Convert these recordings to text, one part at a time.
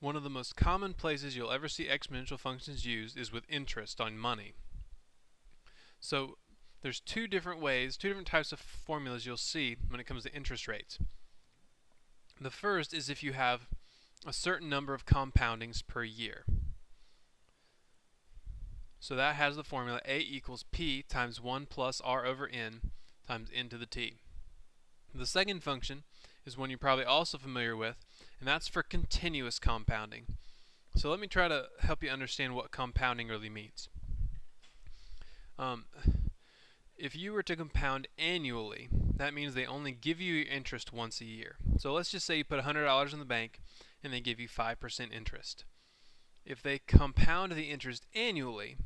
one of the most common places you'll ever see exponential functions used is with interest on money. So there's two different types of formulas you'll see when it comes to interest rates. The first is if you have a certain number of compoundings per year. So that has the formula A equals P times 1 plus R over N times N to the T. The second function is one you're probably also familiar with, and that's for continuous compounding. So let me try to help you understand what compounding really means. If you were to compound annually, that means they only give you your interest once a year. So let's just say you put $100 in the bank and they give you 5% interest. If they compound the interest annually,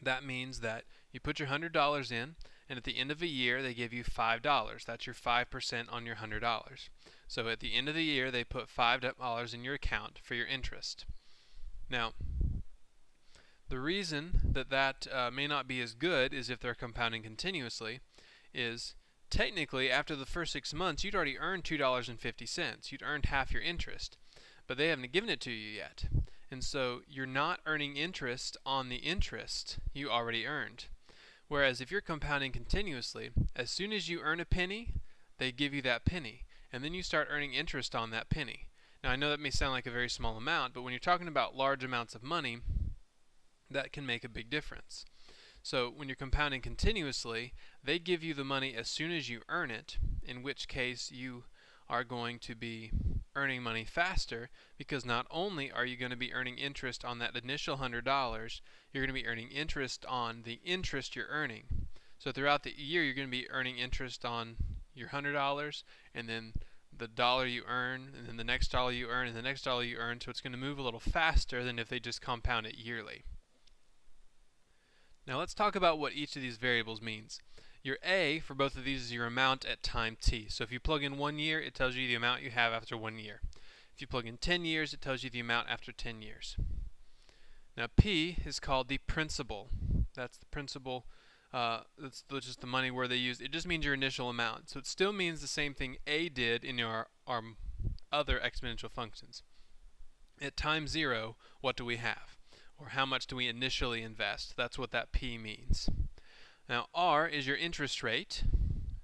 that means that you put your $100 in, and at the end of a year they give you $5. That's your 5% on your $100. So at the end of the year they put $5 in your account for your interest. Now, the reason that may not be as good is if they're compounding continuously is technically after the first 6 months you'd already earned $2.50. You'd earned half your interest, but they haven't given it to you yet. And so you're not earning interest on the interest you already earned. Whereas if you're compounding continuously, as soon as you earn a penny, they give you that penny, and then you start earning interest on that penny. Now I know that may sound like a very small amount, but when you're talking about large amounts of money, that can make a big difference. So when you're compounding continuously, they give you the money as soon as you earn it, in which case you are going to be earning money faster, because not only are you going to be earning interest on that initial $100, you're going to be earning interest on the interest you're earning. So throughout the year you're going to be earning interest on your $100, and then the dollar you earn, and then the next dollar you earn, and the next dollar you earn, so it's going to move a little faster than if they just compound it yearly. Now let's talk about what each of these variables means. Your A for both of these is your amount at time t. So if you plug in 1 year, it tells you the amount you have after 1 year. If you plug in 10 years, it tells you the amount after 10 years. Now P is called the principal. That's the principal, that's just the money where they use. It just means your initial amount. So it still means the same thing A did in our other exponential functions. At time 0, what do we have? Or how much do we initially invest? That's what that P means. Now R is your interest rate.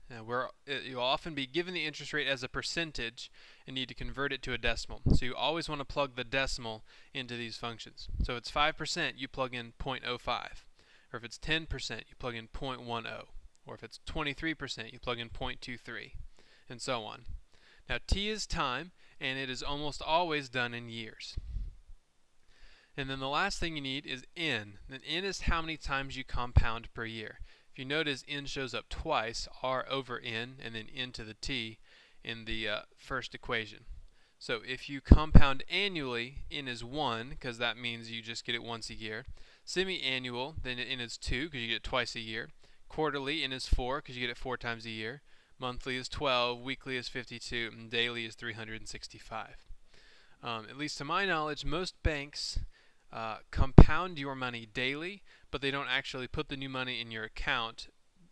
Now you'll often be given the interest rate as a percentage and need to convert it to a decimal. So you always want to plug the decimal into these functions. So if it's 5%, you plug in 0.05. Or if it's 10%, you plug in 0.10. Or if it's 23%, you plug in 0.23. And so on. Now T is time, and it is almost always done in years. And then the last thing you need is N. And N is how many times you compound per year. If you notice, N shows up twice, R over N, and then N to the T in the first equation. So if you compound annually, N is 1, because that means you just get it once a year. Semi-annual, then N is 2, because you get it twice a year. Quarterly, N is 4, because you get it 4 times a year. Monthly is 12, weekly is 52, and daily is 365. At least to my knowledge, most banks compound your money daily, but they don't actually put the new money in your account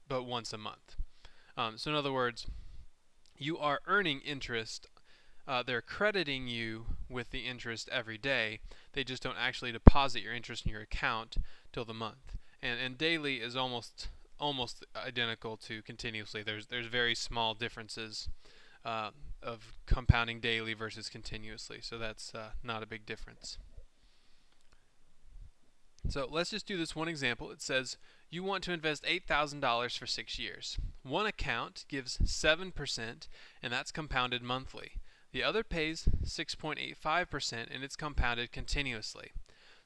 but once a month. So in other words, you are earning interest. They're crediting you with the interest every day. They just don't actually deposit your interest in your account till the month. And daily is almost identical to continuously. There's very small differences of compounding daily versus continuously, so that's not a big difference. So let's just do this one example. It says you want to invest $8,000 for 6 years. One account gives 7%, and that's compounded monthly. The other pays 6.85%, and it's compounded continuously.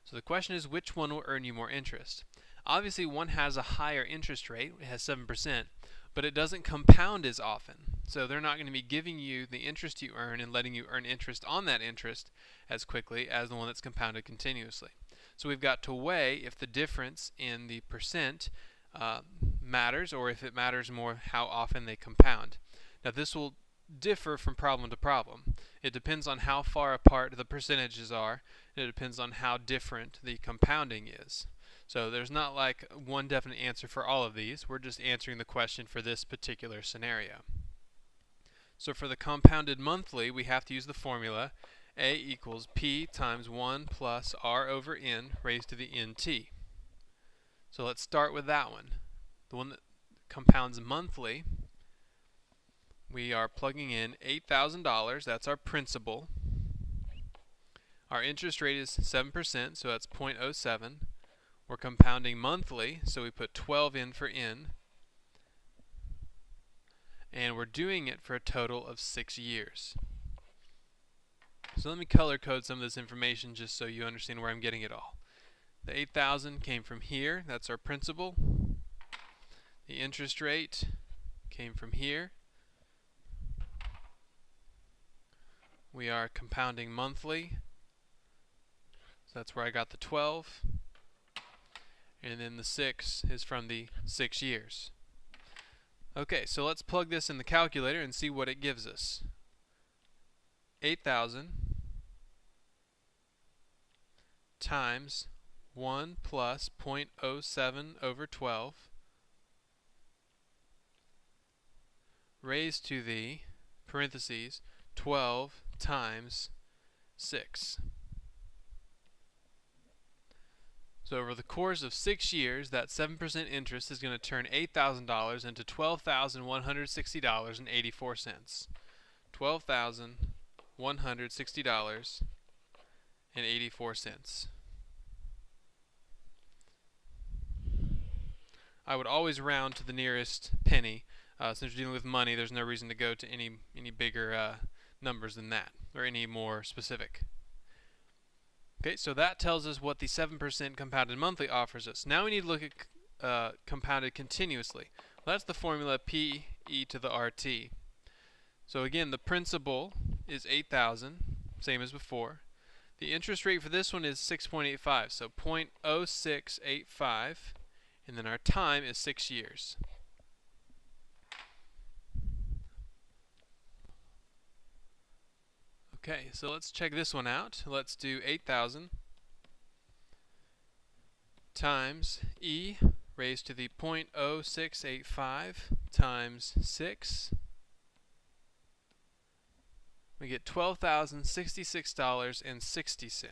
So the question is, which one will earn you more interest? Obviously one has a higher interest rate, it has 7%, but it doesn't compound as often. So they're not going to be giving you the interest you earn and letting you earn interest on that interest as quickly as the one that's compounded continuously. So we've got to weigh if the difference in the percent matters, or if it matters more how often they compound. Now this will differ from problem to problem. It depends on how far apart the percentages are, and it depends on how different the compounding is. So there's not like one definite answer for all of these. We're just answering the question for this particular scenario. So for the compounded monthly, we have to use the formula A equals P times 1 plus R over N raised to the NT. So let's start with that one. The one that compounds monthly, we are plugging in $8,000, that's our principal. Our interest rate is 7%, so that's 0.07. We're compounding monthly, so we put 12 in for N. And we're doing it for a total of 6 years. So let me color code some of this information just so you understand where I'm getting it all. The 8,000 came from here, that's our principal. The interest rate came from here. We are compounding monthly, so that's where I got the 12. And then the 6 is from the 6 years. Okay, so let's plug this in the calculator and see what it gives us. 8,000 times 1 plus 0.07 over 12 raised to the parentheses 12 times 6. So over the course of 6 years, that 7% interest is going to turn $8,000 into $12,160.84. $12,160.84. I would always round to the nearest penny. Since you're dealing with money, there's no reason to go to any bigger numbers than that, or any more specific. Okay, so that tells us what the 7% compounded monthly offers us. Now we need to look at compounded continuously. Well, that's the formula P e to the RT. So again, the principal is 8,000, same as before. The interest rate for this one is 6.85, so 0.0685, and then our time is 6 years. Okay, so let's check this one out. Let's do 8,000 times e raised to the 0.0685 times 6. We get $12,066.60.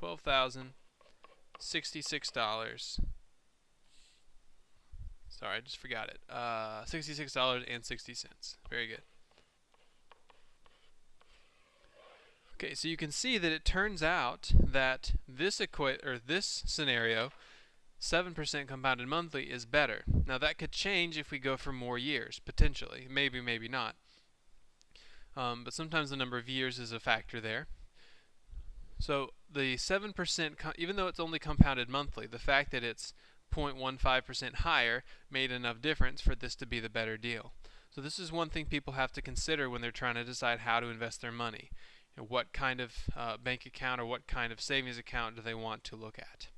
$12,066. Sorry, I just forgot it. $66.60. Very good. Okay, so you can see that it turns out that this scenario, 7% compounded monthly, is better. Now that could change if we go for more years, potentially. Maybe, maybe not. But sometimes the number of years is a factor there. So the 7%, even though it's only compounded monthly, the fact that it's 0.15% higher made enough difference for this to be the better deal. So this is one thing people have to consider when they're trying to decide how to invest their money. What kind of bank account or what kind of savings account do they want to look at?